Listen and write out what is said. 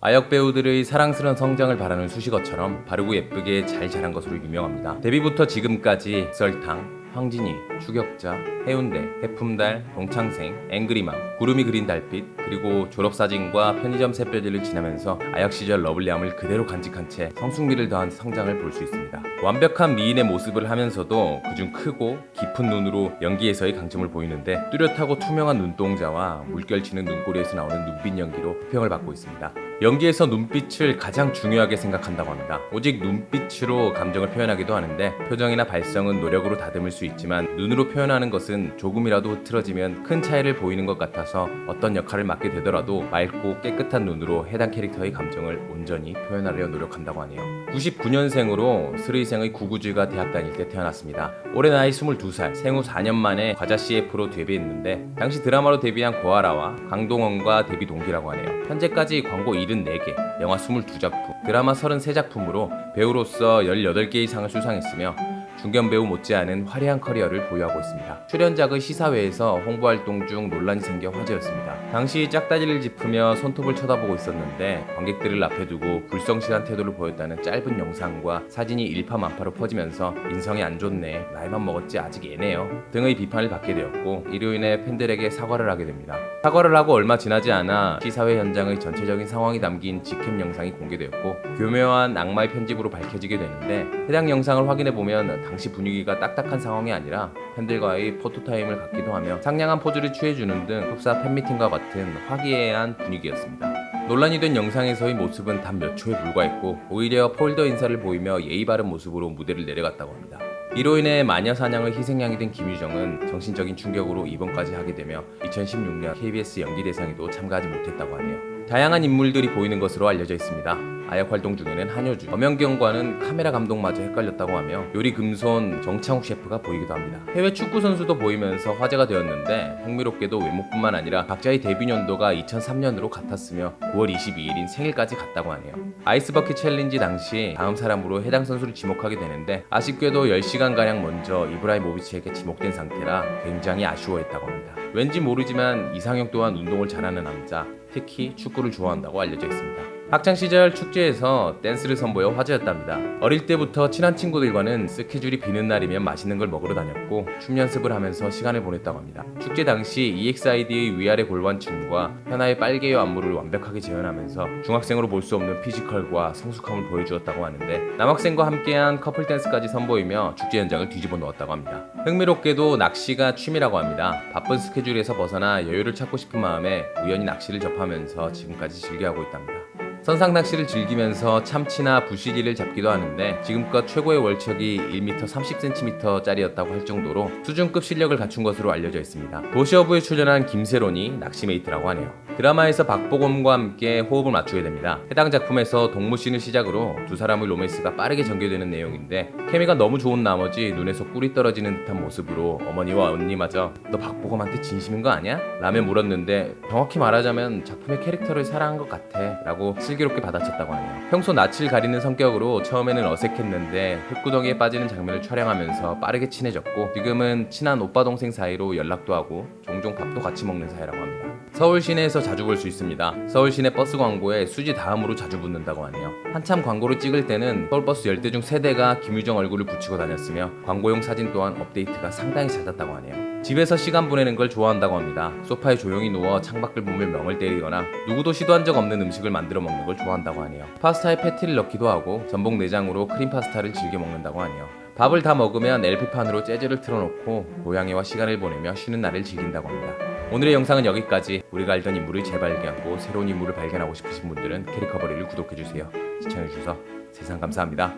아역 배우들의 사랑스러운 성장을 바라는 수식어처럼 바르고 예쁘게 잘 자란 것으로 유명합니다. 데뷔부터 지금까지 설탕, 황진이, 추격자, 해운대, 해품달, 동창생, 앵그리맘, 구름이 그린 달빛, 그리고 졸업사진과 편의점 샛별들을 지나면서 아역 시절 러블리함을 그대로 간직한 채 성숙미를 더한 성장을 볼 수 있습니다. 완벽한 미인의 모습을 하면서도 그중 크고 깊은 눈으로 연기에서의 강점을 보이는데 뚜렷하고 투명한 눈동자와 물결치는 눈꼬리에서 나오는 눈빛 연기로 호평을 받고 있습니다. 연기에서 눈빛을 가장 중요하게 생각한다고 합니다. 오직 눈빛으로 감정을 표현하기도 하는데 표정이나 발성은 노력으로 다듬을 수 있지만 눈으로 표현하는 것은 조금이라도 흐트러지면 큰 차이를 보이는 것 같아서 어떤 역할을 맡게 되더라도 맑고 깨끗한 눈으로 해당 캐릭터의 감정을 온전히 표현하려 노력한다고 하네요. 99년생으로 스르이생의 구구즈가 대학 다닐 때 태어났습니다. 올해 나이 22살, 생후 4년 만에 과자 CF로 데뷔했는데 당시 드라마로 데뷔한 고아라와 강동원과 데뷔 동기라고 하네요. 현재까지 광고 74개, 영화 22작품, 드라마 33작품으로 배우로서 18개의 상을 수상했으며 중견 배우 못지않은 화려한 커리어를 보유하고 있습니다. 출연작의 시사회에서 홍보활동 중 논란이 생겨 화제였습니다. 당시 짝다리를 짚으며 손톱을 쳐다보고 있었는데 관객들을 앞에 두고 불성실한 태도를 보였다는 짧은 영상과 사진이 일파만파로 퍼지면서 인성이 안 좋네, 나이만 먹었지 아직 애네요 등의 비판을 받게 되었고 이로 인해 팬들에게 사과를 하게 됩니다. 사과를 하고 얼마 지나지 않아 시사회 현장의 전체적인 상황이 담긴 직캠 영상이 공개되었고 교묘한 악마의 편집으로 밝혀지게 되는데 해당 영상을 확인해보면 당시 분위기가 딱딱한 상황이 아니라 팬들과의 포토타임을 갖기도 하며 상냥한 포즈를 취해주는 등 흡사 팬미팅과 같은 화기애애한 분위기였습니다. 논란이 된 영상에서의 모습은 단 몇 초에 불과했고 오히려 폴더 인사를 보이며 예의 바른 모습으로 무대를 내려갔다고 합니다. 이로 인해 마녀 사냥의 희생양이 된 김유정은 정신적인 충격으로 입원까지 하게 되며 2016년 KBS 연기대상에도 참가하지 못했다고 하네요. 다양한 인물들이 보이는 것으로 알려져 있습니다. 아역 활동 중에는 한효주, 엄연경과는 카메라 감독마저 헷갈렸다고 하며 요리 금손 정창욱 셰프가 보이기도 합니다. 해외 축구 선수도 보이면서 화제가 되었는데 흥미롭게도 외모뿐만 아니라 각자의 데뷔 연도가 2003년으로 같았으며 9월 22일인 생일까지 같다고 하네요. 아이스버킷 챌린지 당시 다음 사람으로 해당 선수를 지목하게 되는데 아쉽게도 10시간가량 먼저 이브라이모비치에게 지목된 상태라 굉장히 아쉬워했다고 합니다. 왠지 모르지만 이상형 또한 운동을 잘하는 남자, 특히 축구를 좋아한다고 알려져 있습니다. 학창시절 축제에서 댄스를 선보여 화제였답니다. 어릴 때부터 친한 친구들과는 스케줄이 비는 날이면 맛있는 걸 먹으러 다녔고 춤 연습을 하면서 시간을 보냈다고 합니다. 축제 당시 EXID의 위아래 골반춤과 현아의 빨개요 안무를 완벽하게 재현하면서 중학생으로 볼 수 없는 피지컬과 성숙함을 보여주었다고 하는데 남학생과 함께한 커플 댄스까지 선보이며 축제 현장을 뒤집어 놓았다고 합니다. 흥미롭게도 낚시가 취미라고 합니다. 바쁜 스케줄에서 벗어나 여유를 찾고 싶은 마음에 우연히 낚시를 접하면서 지금까지 즐겨하고 있답니다. 선상 낚시를 즐기면서 참치나 부시리를 잡기도 하는데 지금껏 최고의 월척이 1m 30cm짜리였다고 할 정도로 수준급 실력을 갖춘 것으로 알려져 있습니다. 도시어부에 출연한 김세론이 낚시메이트라고 하네요. 드라마에서 박보검과 함께 호흡을 맞추게 됩니다. 해당 작품에서 동무씬을 시작으로 두 사람의 로맨스가 빠르게 전개되는 내용인데 케미가 너무 좋은 나머지 눈에서 꿀이 떨어지는 듯한 모습으로 어머니와 언니마저 너 박보검한테 진심인 거 아니야? 라며 물었는데 정확히 말하자면 작품의 캐릭터를 사랑한 것 같아 라고 슬기롭게 받아쳤다고 하네요. 평소 낯을 가리는 성격으로 처음에는 어색했는데 흙구덩이에 빠지는 장면을 촬영하면서 빠르게 친해졌고 지금은 친한 오빠 동생 사이로 연락도 하고 종종 밥도 같이 먹는 사이라고 합니다. 서울 시내에서 자주 볼 수 있습니다. 서울 시내 버스 광고에 수지 다음으로 자주 붙는다고 하네요. 한참 광고를 찍을 때는 서울버스 10대 중 3대가 김유정 얼굴을 붙이고 다녔으며 광고용 사진 또한 업데이트가 상당히 잦았다고 하네요. 집에서 시간 보내는 걸 좋아한다고 합니다. 소파에 조용히 누워 창밖을 보며 멍을 때리거나 누구도 시도한 적 없는 음식을 만들어 먹는 걸 좋아한다고 하네요. 파스타에 패티를 넣기도 하고 전복 내장으로 크림 파스타를 즐겨 먹는다고 하네요. 밥을 다 먹으면 LP판으로 재즈를 틀어놓고 고양이와 시간을 보내며 쉬는 날을 즐긴다고 합니다. 오늘의 영상은 여기까지. 우리가 알던 인물을 재발견하고 새로운 인물을 발견하고 싶으신 분들은 캐릭커버리를 구독해주세요. 시청해주셔서 세상 감사합니다.